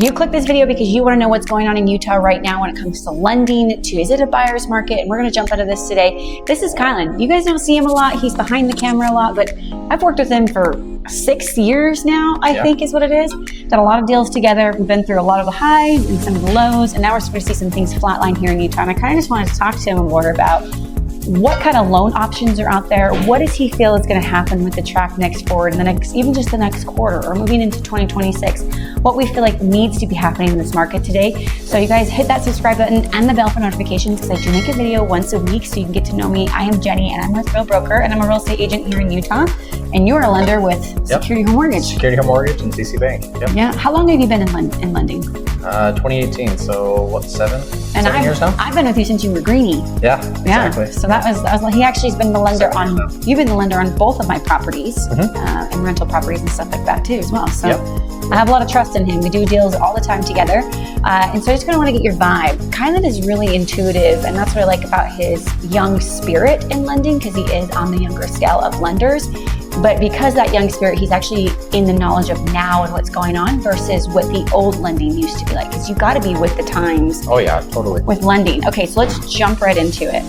You click this video because you want to know what's going on in Utah right now when it comes to lending, to is it a buyer's market? And we're going to jump into this today. This is Kylan. You guys don't see him a lot. He's behind the camera a lot, but I've worked with him for 6 years now, I think is what it is. Done a lot of deals together. We've been through a lot of the highs and some of the lows, and now we're starting to see some things flatline here in Utah. And I kind of just wanted to talk to him more about what kind of loan options are out there. What does he feel is going to happen with the track next forward in the next, even just the next quarter or moving into 2026? What we feel like needs to be happening in this market today. So you guys hit that subscribe button and the bell for notifications because I do make a video once a week so you can get to know me. I am Jenny and I'm with Real Broker and I'm a real estate agent here in Utah. And you're a lender with Security Home Mortgage. Security Home Mortgage and CC Bank. Yeah. How long have you been in lending? 2018. So what, 7 years now? I've been with you since you were greeny. Yeah, exactly. So that was he actually has been the lender you've been the lender on both of my properties and rental properties and stuff like that too as well. So I have a lot of trust in him. We do deals all the time together. And so I just kind of want to get your vibe. Kylan is really intuitive, and that's what I like about his young spirit in lending because he is on the younger scale of lenders. But because that young spirit, he's actually in the knowledge of now and what's going on versus what the old lending used to be like. Because you got to be with the times. Oh yeah, totally. With lending. Okay, so let's jump right into it.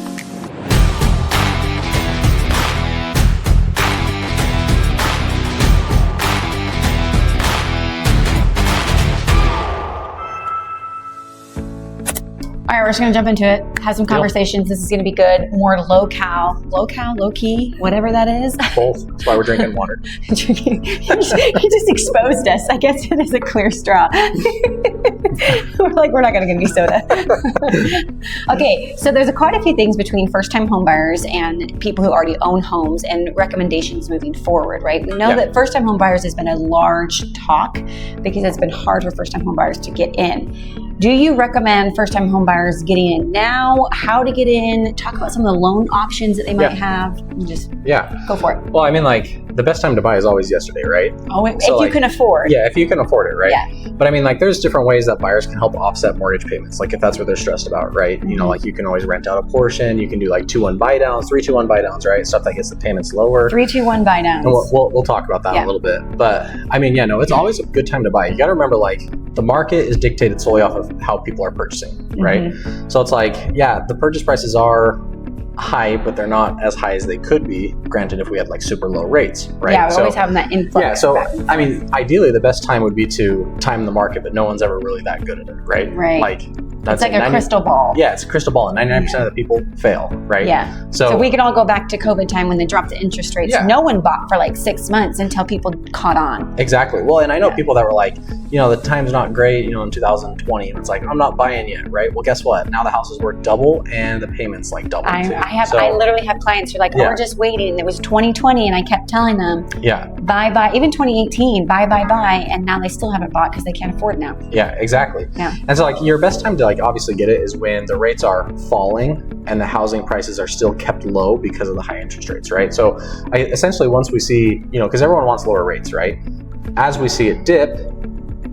All right, we're just gonna jump into it, have some conversations. This is gonna be good. More low-key, whatever that is. Both. That's why we're drinking water. He just exposed us. I guess it is a clear straw. We're like, we're not gonna get any soda. Okay, so there's quite a few things between first-time home buyers and people who already own homes and recommendations moving forward, right? We know that first-time home buyers has been a large talk because it's been hard for first-time home buyers to get in. Do you recommend first-time home buyers getting in now? How to get in? Talk about some of the loan options that they might have. Just go for it. Well, I mean, like, the best time to buy is always yesterday, right? Oh, if you can afford. Yeah, if you can afford it, right? Yeah. But I mean, like, there's different ways that buyers can help offset mortgage payments. Like, if that's what they're stressed about, right? You know, like, you can always rent out a portion. You can do like 2-1 buy downs, 3-2-1 buy downs, right? Stuff that gets the payments lower. 3-2-1 buy downs. And we'll talk about that in a little bit. But I mean, it's always a good time to buy. You got to remember, like, the market is dictated solely off of how people are purchasing, right? So it's like, the purchase prices are high, but they're not as high as they could be. Granted, if we had like super low rates, right? Yeah, we're always having that influx. Yeah, so I mean, ideally, the best time would be to time the market, but no one's ever really that good at it, right? Right. Like, that's it's like a crystal ball. Yeah, it's a crystal ball, and 99% of the people fail, right? Yeah. So we could all go back to COVID time when they dropped the interest rates. Yeah. No one bought for like 6 months until people caught on. Exactly. Well, and I know people that were like, the time's not great, in 2020, and it's like, I'm not buying yet, right? Well, guess what? Now the house is worth double, and the payment's like double too. I literally have clients who are like, we're just waiting. It was 2020, and I kept telling them, buy, even 2018, buy, and now they still haven't bought because they can't afford it now. Yeah, exactly. Yeah. And so like your best time to like obviously get it is when the rates are falling and the housing prices are still kept low because of the high interest rates, right? So essentially once we see, because everyone wants lower rates, right? As we see it dip,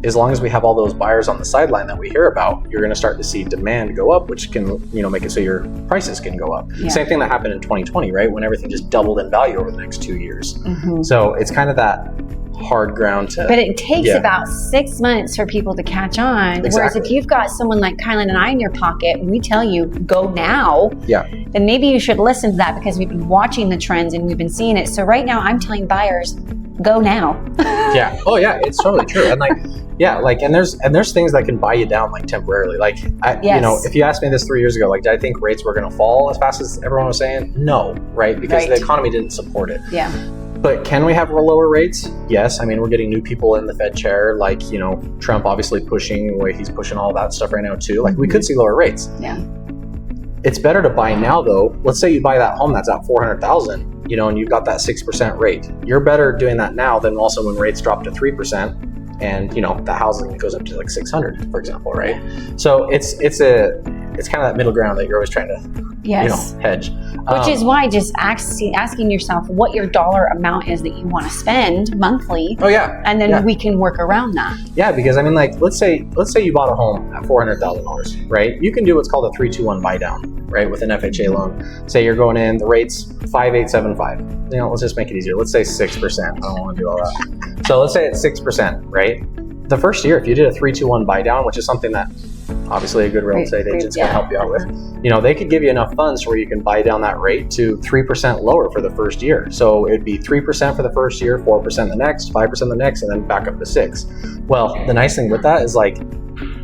as long as we have all those buyers on the sideline that we hear about, you're going to start to see demand go up, which can, make it so your prices can go up. Yeah. Same thing that happened in 2020, right? When everything just doubled in value over the next 2 years. So it's kind of that hard ground to... But it takes about 6 months for people to catch on. Exactly. Whereas if you've got someone like Kylan and I in your pocket, and we tell you, go now, then maybe you should listen to that because we've been watching the trends and we've been seeing it. So right now I'm telling buyers, go now. Yeah. Oh yeah, it's totally true. And like, and there's things that can buy you down like temporarily. Like, if you asked me this 3 years ago, like, did I think rates were going to fall as fast as everyone was saying? No, right? Because the economy didn't support it. Yeah. But can we have lower rates? Yes. I mean, we're getting new people in the Fed chair, like, Trump obviously pushing the way he's pushing all that stuff right now too. Like, we could see lower rates. Yeah. It's better to buy now though. Let's say you buy that home that's at $400,000, and you've got that 6% rate. You're better doing that now than also when rates drop to 3% and, the housing goes up to like 600, for example, right? So it's kind of that middle ground that you're always trying to hedge. Which is why just asking yourself what your dollar amount is that you want to spend monthly. Oh yeah. And then we can work around that. Yeah, because I mean, like, let's say you bought a home at $400,000, right? You can do what's called a 3-2-1 buy down, right? With an FHA loan. Say you're going in, the rate's 5.875. Let's just make it easier. Let's say 6%. I don't want to do all that. So let's say it's 6%, right? the first year, if you did a 3-2-1 buy down, which is something that obviously a good real estate agent's going to help you out with, you know, they could give you enough funds where you can buy down that rate to 3% lower for the first year. So it'd be 3% for the first year, 4% the next, 5% the next, and then back up to 6%. Well, the nice thing with that is like,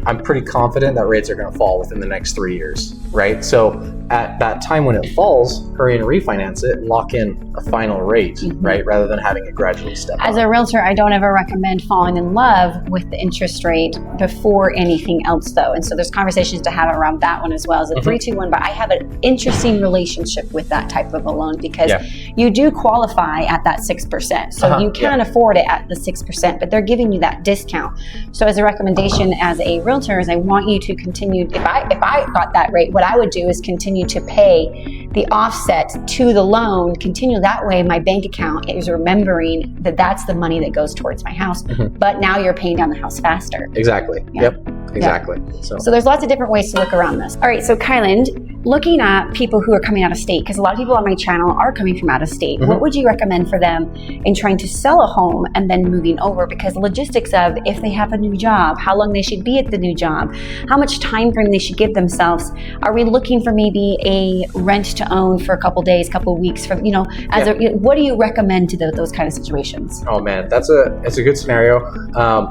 I'm pretty confident that rates are going to fall within the next 3 years, right? So at that time when it falls, hurry and refinance it and lock in a final rate, right? Rather than having it gradually step up. As a realtor, I don't ever recommend falling in love with the interest rate before anything else though. And so there's conversations to have around that one as well as a 3-2-1, but I have an interesting relationship with that type of a loan because you do qualify at that 6%. So you can afford it at the 6%, but they're giving you that discount. So as a recommendation as a realtor is I want you to continue, if I got that rate, what I would do is continue to pay the offset to the loan, continue that way my bank account is remembering that that's the money that goes towards my house, but now you're paying down the house faster. Exactly. Yep. Exactly. So there's lots of different ways to look around this. All right, so Kylan, looking at people who are coming out of state, because a lot of people on my channel are coming from out of state, what would you recommend for them in trying to sell a home and then moving over? Because the logistics of if they have a new job, how long they should be at the new job, how much time frame they should give themselves. Are we looking for maybe a rent to own for a couple days, couple weeks, for, you know, as what do you recommend to those kind of situations? Oh man, it's a good scenario.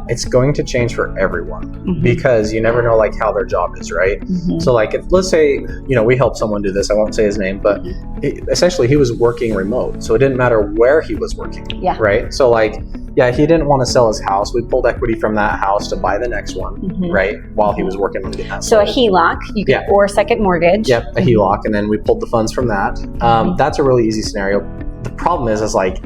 It's going to change for everyone because you never know like how their job is, right? So like if, let's say, you know, we helped someone do this, I won't say his name, but essentially he was working remote. So it didn't matter where he was working, right? So like, yeah, he didn't want to sell his house. We pulled equity from that house to buy the next one, right? While he was working on getting that So sold. a HELOC, you can, or a second mortgage. Yep, a HELOC, and then we pulled the funds from that. That's a really easy scenario. The problem is like,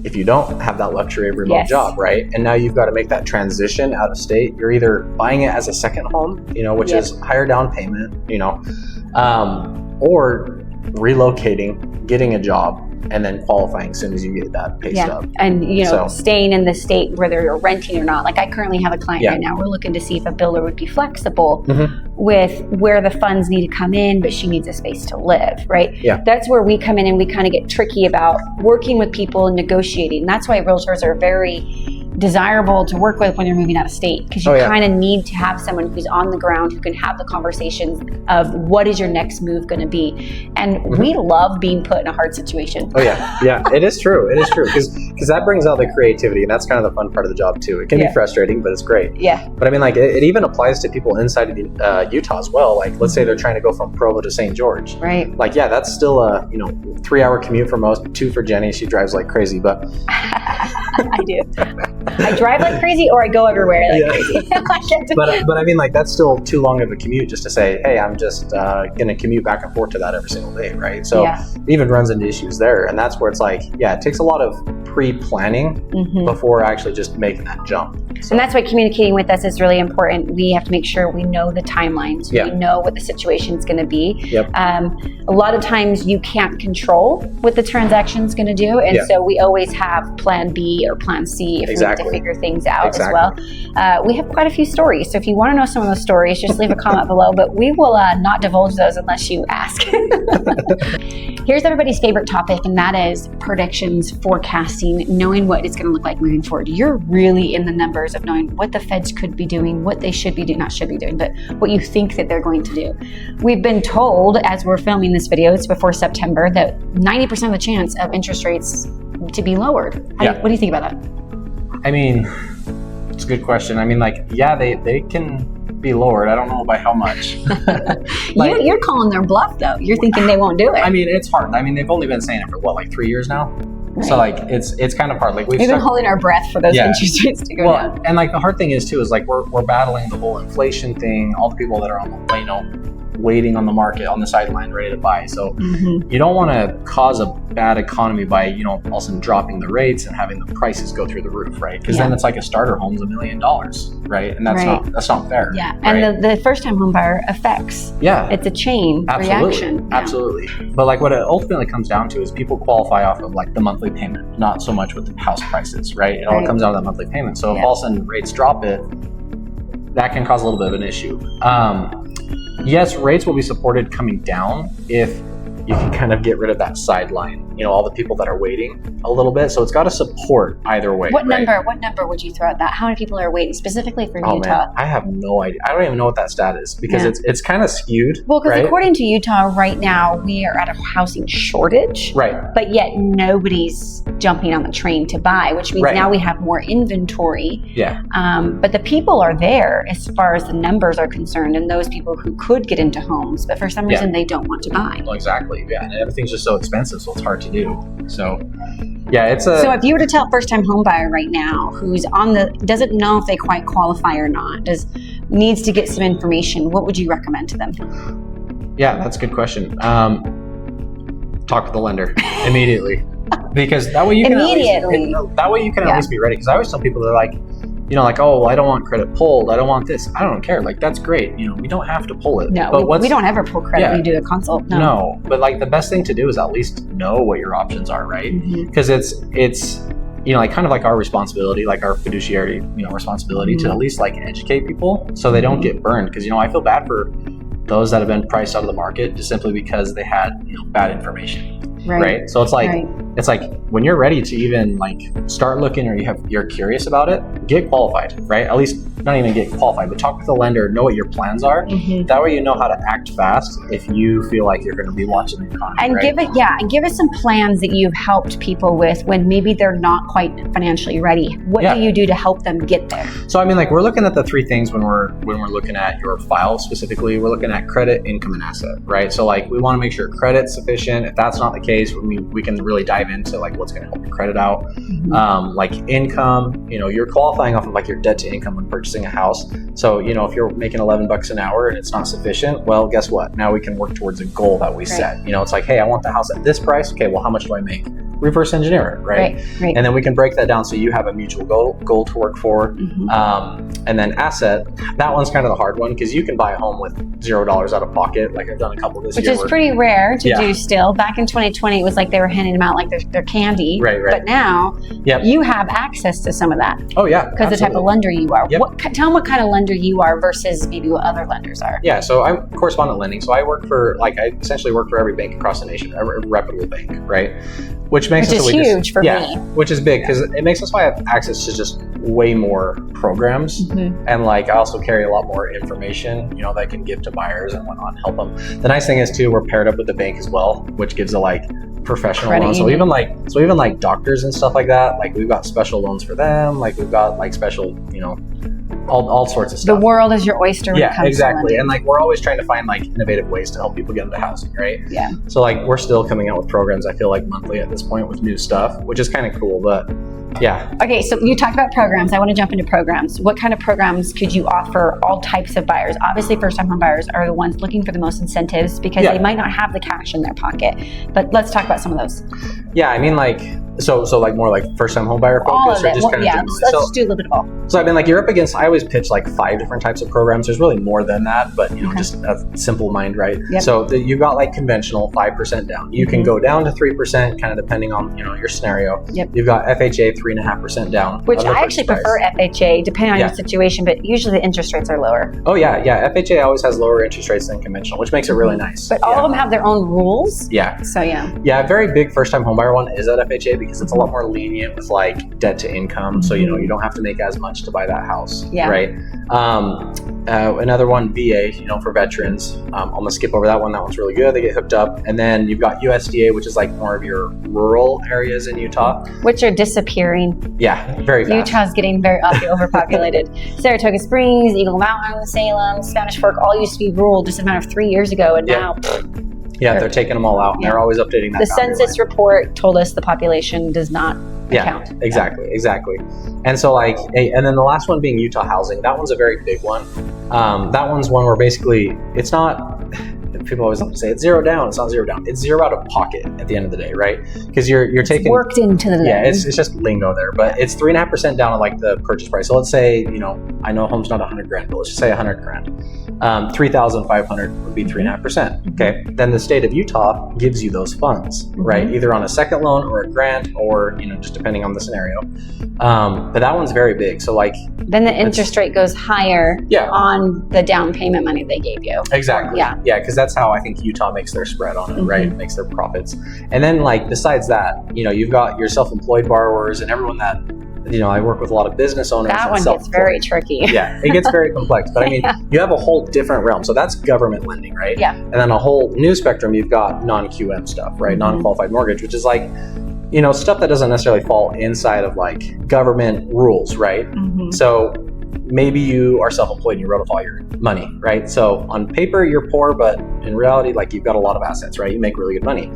if you don't have that luxury of remote job, right? And now you've got to make that transition out of state. You're either buying it as a second home, you know, which is higher down payment, you know, or relocating, getting a job, and then qualifying as soon as you get that pay stub. And you know, staying in the state whether you're renting or not. Like I currently have a client right now. We're looking to see if a builder would be flexible with where the funds need to come in, but she needs a space to live, right? That's where we come in and we kind of get tricky about working with people and negotiating. That's why realtors are very desirable to work with when you're moving out of state, because you kind of need to have someone who's on the ground who can have the conversations of what is your next move going to be. And we love being put in a hard situation. It is true. It is true because that brings out the creativity, and that's kind of the fun part of the job too. It can be frustrating, but it's great. But I mean, like it even applies to people inside of Utah as well. Like let's say they're trying to go from Provo to St. George. Right. Like that's still a 3-hour commute for most, 2 for Jenny. She drives like crazy, but I do. I drive like crazy, or I go everywhere like crazy. but I mean, like that's still too long of a commute just to say, hey, I'm just going to commute back and forth to that every single day, right? So it even runs into issues there, and that's where it's like, it takes a lot of pre-planning before actually just making that jump. So. And that's why communicating with us is really important. We have to make sure we know the timelines. We know what the situation is going to be. A lot of times you can't control what the transaction is going to do, and so we always have plan B or plan C if we need to figure things out as well. We have quite a few stories, so if you want to know some of those stories, just leave a comment below, but we will not divulge those unless you ask. Here's everybody's favorite topic, and that is predictions, forecasting, knowing what it's going to look like moving forward. You're really in the numbers of knowing what the feds could be doing, what they should be doing, not should be doing, but what you think that they're going to do. We've been told, as we're filming this video, it's before September, that 90% of the chance of interest rates to be lowered. What do you think about that? I mean, it's a good question. I mean, like, they can be lowered. I don't know by how much. You're calling their bluff, though. You're thinking they won't do it. I mean, it's hard. I mean, they've only been saying it for like 3 years now. Right. So like it's kind of hard. Like we've been holding our breath for those interest rates to go down. And like the hard thing is too is like we're battling the whole inflation thing. All the people that are on the waiting on the market on the sideline ready to buy. So you don't want to cause a bad economy by all of a sudden dropping the rates and having the prices go through the roof, right? Because then it's like a starter home's $1 million, right? And that's not fair. Yeah, and the first time home buyer affects. It's a chain reaction. Absolutely. But like what it ultimately comes down to is people qualify off of like the monthly payment, not so much with the house prices, right? It all comes out of that monthly payment. So if all of a sudden rates drop it, that can cause a little bit of an issue. Yes, rates will be supported coming down if you can kind of get rid of that sideline all the people that are waiting a little bit. So it's got to support either way. What number would you throw at that? How many people are waiting specifically for Utah? Man, I have no idea. I don't even know what that stat is because it's kind of skewed. Well, because right? according to Utah right now, we are at a housing shortage. Right. But yet nobody's jumping on the train to buy, which means now we have more inventory. Yeah. But the people are there as far as the numbers are concerned, and those people who could get into homes, but for some reason they don't want to buy. Well, exactly. Yeah, and everything's just so expensive, so it's hard to do. So, yeah, So if you were to tell a first-time home buyer right now who's doesn't know if they quite qualify or not, needs to get some information, what would you recommend to them? Yeah, that's a good question. Talk to the lender immediately, because that way you can at least be ready. Because I always tell people, they're like, oh, well, I don't want credit pulled. I don't want this. I don't care. Like, that's great. We don't have to pull it. No, but we don't ever pull credit when you do a consult. No, but like the best thing to do is at least know what your options are, right? Because it's like kind of like our responsibility, like our fiduciary, responsibility to at least like educate people so they don't get burned. Because I feel bad for those that have been priced out of the market just simply because they had bad information. Right. So it's like when you're ready to even like start looking, or you're curious about it, get qualified, right? At least not even get qualified, but talk with the lender, know what your plans are. That way you know how to act fast if you feel like you're going to be watching the economy. And give us some plans that you've helped people with when maybe they're not quite financially ready. What do you do to help them get there? So I mean, like, we're looking at the three things when we're looking at your file specifically. We're looking at credit, income, and asset, right? So like we want to make sure credit's sufficient. If that's not the case, we can really dive into like what's going to help your credit out. Like income, you're qualifying off of like your debt to income when purchasing a house. So, if you're making $11 an hour and it's not sufficient, well, guess what? Now we can work towards a goal that we set. It's like, hey, I want the house at this price. Okay, well, how much do I make? Reverse engineer it, right? And then we can break that down so you have a mutual goal to work for. And then asset, that one's kind of the hard one because you can buy a home with $0 out of pocket. Like I've done a couple this year. Which is pretty rare to do still. Back in 2020, it was like they were handing them out like they're candy. Right. But now you have access to some of that. Oh, yeah. Because the type of lender you are. Tell them what kind of lender you are versus maybe what other lenders are. Yeah, so I'm correspondent lending. So I essentially work for every bank across the nation, every reputable bank, right? Which makes us huge for me. Which is big because it makes us have access to just way more programs. And like I also carry a lot more information, that I can give to buyers and whatnot and help them. The nice thing is too, we're paired up with the bank as well, which gives a like professional loan. So even like doctors and stuff like that, like we've got special loans for them. Like we've got like special, all sorts of stuff. The world is your oyster. Yeah, exactly. And like we're always trying to find like innovative ways to help people get into housing, right? Yeah. So like we're still coming out with programs, I feel like monthly at this point with new stuff, which is kind of cool, but yeah. Okay, so you talked about programs. I want to jump into programs. What kind of programs could you offer all types of buyers? Obviously, first-time home buyers are the ones looking for the most incentives because they might not have the cash in their pocket. But let's talk about some of those. Yeah, I mean, like, so like more like first-time home buyer focus, all of it. Or just kind of generally? Let's just do a little bit of all. So I mean, like, you're up against, I always pitch like 5 different types of programs. There's really more than that, but just a simple mind, right? So you've got like conventional 5% down. You can go down to 3%, kind of depending on your scenario. You've got FHA 3.5% down. Which I actually prefer FHA, depending on your situation, but usually the interest rates are lower. Oh yeah. FHA always has lower interest rates than conventional, which makes it really nice. But all of them have their own rules. Yeah. So yeah. Yeah, a very big first-time homebuyer one is at FHA because it's a lot more lenient with like debt to income. So you don't have to make as much to buy that house. Yeah. Right. Another one, VA, for veterans. I'm gonna skip over that one. That one's really good. They get hooked up, and then you've got USDA, which is like more of your rural areas in Utah, which are disappearing. Yeah, very fast. Utah's getting very overpopulated. Saratoga Springs, Eagle Mountain, Salem, Spanish Fork, all used to be rural just a matter of 3 years ago, and now. Yeah, they're taking them all out, and they're always updating that. The census report told us the population does not account. Exactly. And so and then the last one being Utah housing. That one's a very big one. That one's one where basically it's not, people always love to say it's zero down. It's not zero down. It's zero out of pocket at the end of the day, right? Because you're taking worked into the it's just lingo there, but it's 3.5% down on like the purchase price. So let's say I know a home's not $100,000, but let's just say $100,000. 3,500 would be 3.5%. Okay, then the state of Utah gives you those funds, right? Either on a second loan or a grant, or just depending on the scenario. But that one's very big. So then the interest rate goes higher on the down payment money they gave you. Exactly. Yeah, because that's how I think Utah makes their spread on it, right? Makes their profits. And then like besides that, you've got your self-employed borrowers and everyone that, I work with a lot of business owners. That one gets very tricky. Yeah, it gets very complex. But I mean, you have a whole different realm. So that's government lending, right? Yeah. And then a whole new spectrum, you've got non-QM stuff, right? Non-qualified mortgage, which is like, stuff that doesn't necessarily fall inside of like government rules, right? So maybe you are self-employed and you wrote off all your money, right? So on paper, you're poor, but in reality, like you've got a lot of assets, right? You make really good money.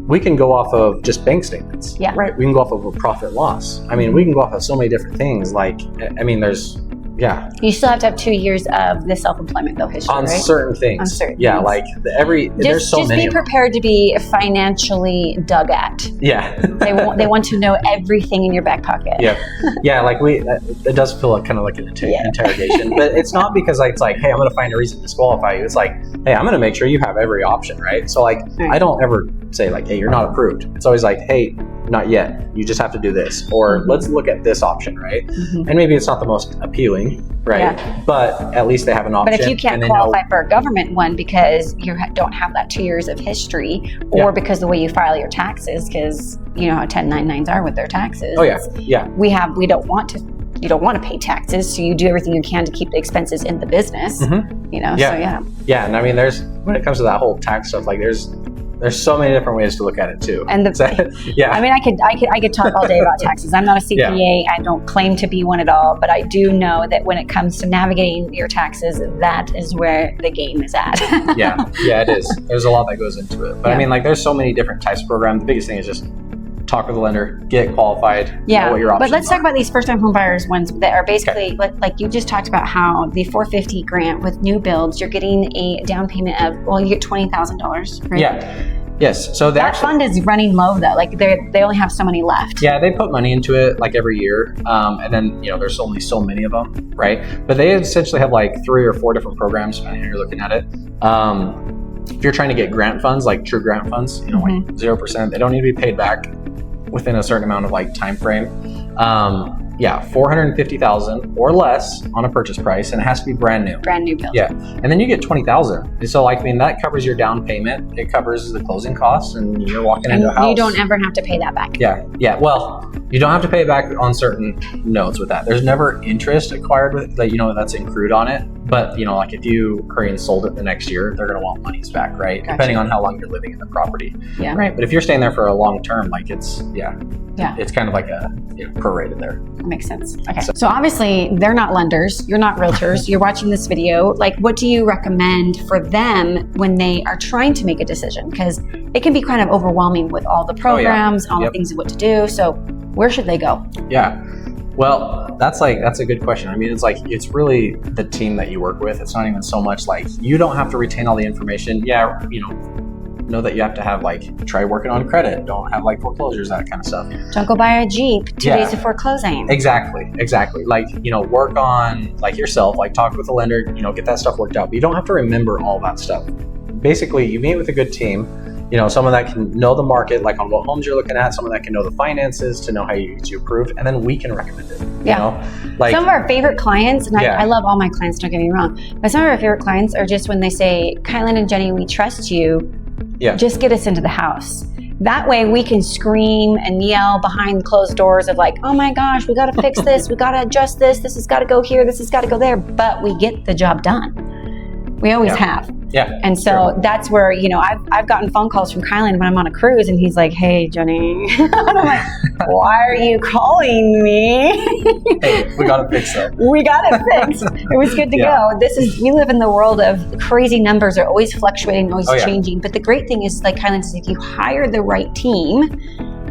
We can go off of just bank statements, right? We can go off of a profit loss. I mean, we can go off of so many different things. Like, I mean, you still have to have 2 years of the self-employment though history, on right? certain things. On certain things. Like there's so many. Just be prepared to be financially dug at. Yeah. they want to know everything in your back pocket. Yeah. Like it does feel like kind of like an interrogation, but it's not because it's like, hey, I'm going to find a reason to disqualify you. It's like, hey, I'm going to make sure you have every option, right? So like, I don't ever say like, hey, you're not approved. It's always like, hey, not yet. You just have to do this, or let's look at this option, right? And maybe it's not the most appealing, right? But at least they have an option. But if you can't qualify for a government one because you don't have that 2 years of history, or because the way you file your taxes, because you know how 1099s are with their taxes. Oh yeah. You don't want to pay taxes, so you do everything you can to keep the expenses in the business. Yeah, and I mean, when it comes to that whole tax stuff, like there's so many different ways to look at it too. And I mean, I could talk all day about taxes. I'm not a CPA. I don't claim to be one at all, but I do know that when it comes to navigating your taxes, that is where the game is at. yeah, it is. There's a lot that goes into it. But I mean, like there's so many different types of programs. The biggest thing is just talk with the lender, get qualified, know what your options but let's talk about these first-time home buyers ones that are basically like you just talked about, how the 450 grant with new builds, you're getting a down payment of, you get $20,000, right? Yes. So that fund is running low though. Like they only have so many left. Yeah, they put money into it like every year, and then there's only so many of them, right? But they essentially have like 3 or 4 different programs, depending on how you're looking at it. If you're trying to get grant funds, like true grant funds, like 0%, they don't need to be paid back within a certain amount of like time frame. $450,000 or less on a purchase price, and it has to be brand new build. Yeah, and then you get $20,000. So like, I mean, that covers your down payment. It covers the closing costs, and you're walking into a house. You don't ever have to pay that back. Yeah. Well, you don't have to pay it back on certain notes with that. There's never interest acquired with that. That's accrued on it. But like if you hurry and sold it the next year, they're going to want monies back, right? Gotcha. Depending on how long you're living in the property. Yeah. Right. But if you're staying there for a long term, like it's kind of like a prorated there. That makes sense. Okay. So obviously they're not lenders. You're not realtors. You're watching this video. Like, what do you recommend for them when they are trying to make a decision? Because it can be kind of overwhelming with all the programs, all the things of what to do. So where should they go? Yeah. Well, that's a good question. I mean, it's really the team that you work with. It's not even so much like you don't have to retain all the information. Yeah, know that you have to have try working on credit. Don't have foreclosures, that kind of stuff. Don't go buy a Jeep 2 days before closing. Exactly. Work on yourself, talk with the lender, get that stuff worked out. But you don't have to remember all that stuff. Basically, you meet with a good team. Someone that can know the market, on what homes you're looking at, someone that can know the finances to know how you get you approved, and then we can recommend it. Some of our favorite clients, and I love all my clients, don't get me wrong, but some of our favorite clients are just when they say, Kylan and Jenny, we trust you, just get us into the house. That way we can scream and yell behind closed doors of oh my gosh, we got to fix this, we got to adjust this has got to go here, this has got to go there, but we get the job done. We always have. Yeah. And so that's where, I've gotten phone calls from Kylan when I'm on a cruise, and he's like, hey, Jenny. And I'm like, why are you calling me? Hey, we got it fixed though. We got it fixed. It was good to go. We live in the world of crazy numbers are always fluctuating, always changing. But the great thing is, Kylan says, if you hire the right team,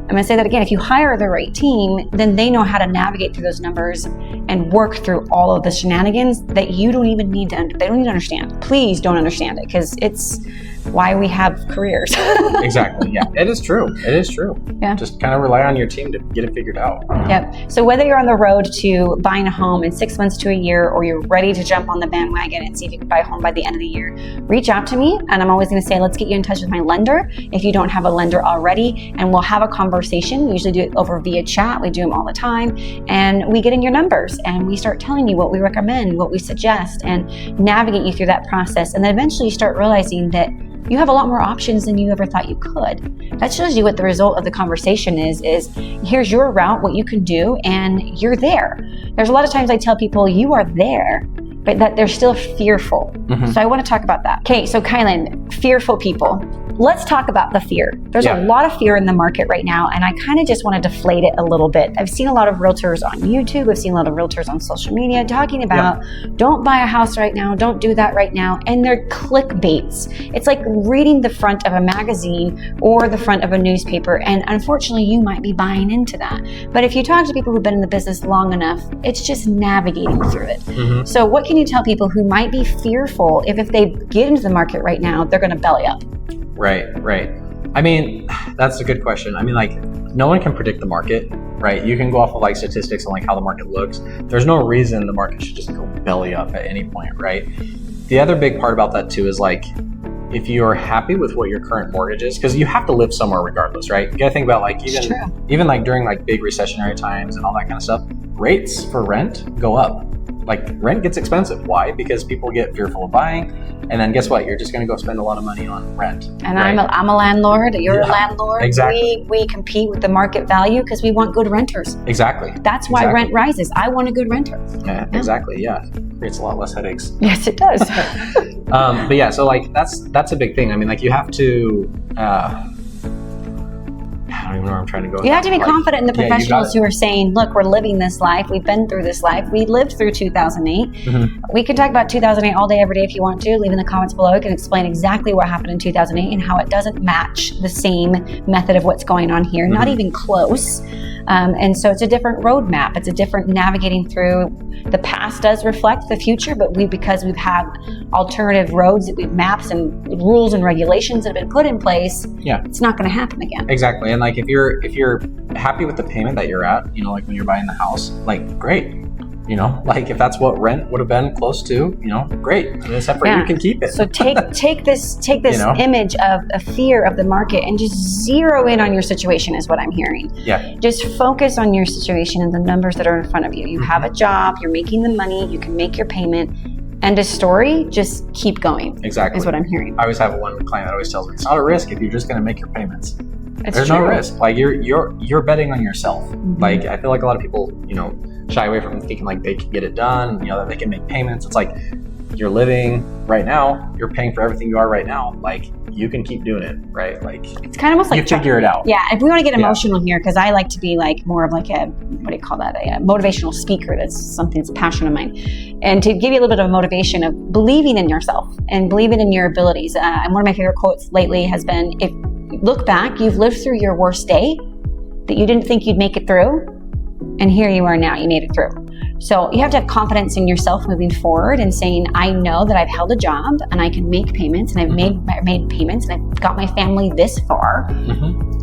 I'm going to say that again. If you hire the right team, then they know how to navigate through those numbers and work through all of the shenanigans that you don't even need to, they don't need to understand. Please don't understand it, because it's why we have careers. Exactly. Yeah, it is true. It is true. Yeah. Just kind of rely on your team to get it figured out. Yep. So whether you're on the road to buying a home in 6 months to a year, or you're ready to jump on the bandwagon and see if you can buy a home by the end of the year, reach out to me. And I'm always going to say, let's get you in touch with my lender if you don't have a lender already, and we'll have a conversation. We usually do it over via chat. We do them all the time, and we get in your numbers, and we start telling you what we recommend, what we suggest, and navigate you through that process. And then eventually you start realizing that you have a lot more options than you ever thought you could. That shows you what the result of the conversation is here's your route, what you can do, and you're there. There's a lot of times I tell people you are there, but that they're still fearful. So I want to talk about that. Okay, so Kylan, fearful people. Let's talk about the fear. There's a lot of fear in the market right now, and I kind of just want to deflate it a little bit. I've seen a lot of realtors on YouTube, I've seen a lot of realtors on social media talking about don't buy a house right now, don't do that right now, and they're clickbaits. It's like reading the front of a magazine or the front of a newspaper, and unfortunately you might be buying into that. But if you talk to people who've been in the business long enough, it's just navigating through it. So what can you tell people who might be fearful if they get into the market right now, they're going to belly up? Right. I mean, that's a good question. I mean, like, no one can predict the market, right? You can go off of like statistics and like how the market looks. There's no reason the market should just go belly up at any point, right? The other big part about that too is like, if you're happy with what your current mortgage is, because you have to live somewhere regardless, right? You gotta think about like even like during like big recessionary times and all that kind of stuff, rates for rent go up. Like rent gets expensive. Why? Because people get fearful of buying, and then guess what? You're just going to go spend a lot of money on rent. And right? I'm a landlord. You're a landlord. Exactly. We compete with the market value because we want good renters. Exactly. That's why rent rises. I want a good renter. Yeah. Exactly. Yeah. Creates a lot less headaches. Yes, it does. But yeah, so like that's a big thing. I mean, like you have to. I don't even know where I'm trying to go. You have to be confident in the professionals who are saying, look, we're living this life. We've been through this life. We lived through 2008. We can talk about 2008 all day, every day if you want to. Leave in the comments below. I can explain exactly what happened in 2008 and how it doesn't match the same method of what's going on here. Not even close. And so it's a different roadmap. It's a different navigating through. The past does reflect the future, but because we've had alternative roads, maps and rules and regulations that have been put in place, it's not going to happen again. Exactly. And like if you're happy with the payment that you're at, you know, like when you're buying the house, like great. You know, like if that's what rent would have been close to, you know, great. Except for you can keep it. So take this image of a fear of the market and just zero in on your situation is what I'm hearing. Yeah. Just focus on your situation and the numbers that are in front of you. You have a job, you're making the money, you can make your payment. End of story, just keep going. Exactly. Is what I'm hearing. I always have one client that always tells me it's not a risk if you're just going to make your payments. There's true. no risk. Like you're betting on yourself. Like I feel like a lot of people, you know, shy away from thinking like they can get it done, you know, that they can make payments. It's like you're living right now, you're paying for everything you are right now. Like you can keep doing it, right? Like it's kind of almost like you figure it out. Yeah, if we want to get emotional here, because I like to be like more of like a, what do you call that? A motivational speaker. That's something that's a passion of mine. And to give you a little bit of motivation of believing in yourself and believing in your abilities. And one of my favorite quotes lately has been, if you look back, you've lived through your worst day that you didn't think you'd make it through. And here you are now, you made it through. So you have to have confidence in yourself moving forward and saying, I know that I've held a job and I can make payments and I've made payments and I've got my family this far.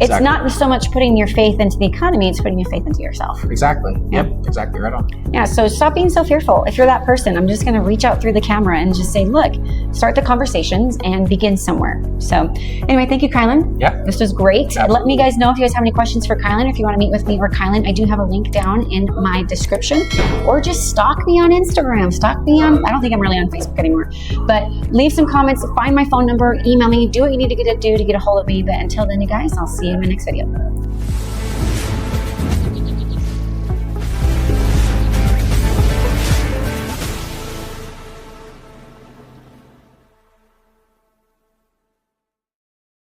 It's not so much putting your faith into the economy, it's putting your faith into yourself. Exactly. Yep. Exactly. Right on. Yeah. So stop being so fearful. If you're that person, I'm just going to reach out through the camera and just say, look, start the conversations and begin somewhere. So anyway, thank you, Kylan. Yeah. This was great. Absolutely. Let me guys know if you guys have any questions for Kylan, if you want to meet with me or Kylan. I do have a link down in my description, or just stalk me on Instagram. Stalk me on, I don't think I'm really on Facebook anymore, but leave some comments, find my phone number, email me, do what you need to do to get a hold of me. But until then, you guys, I'll see you in my next video.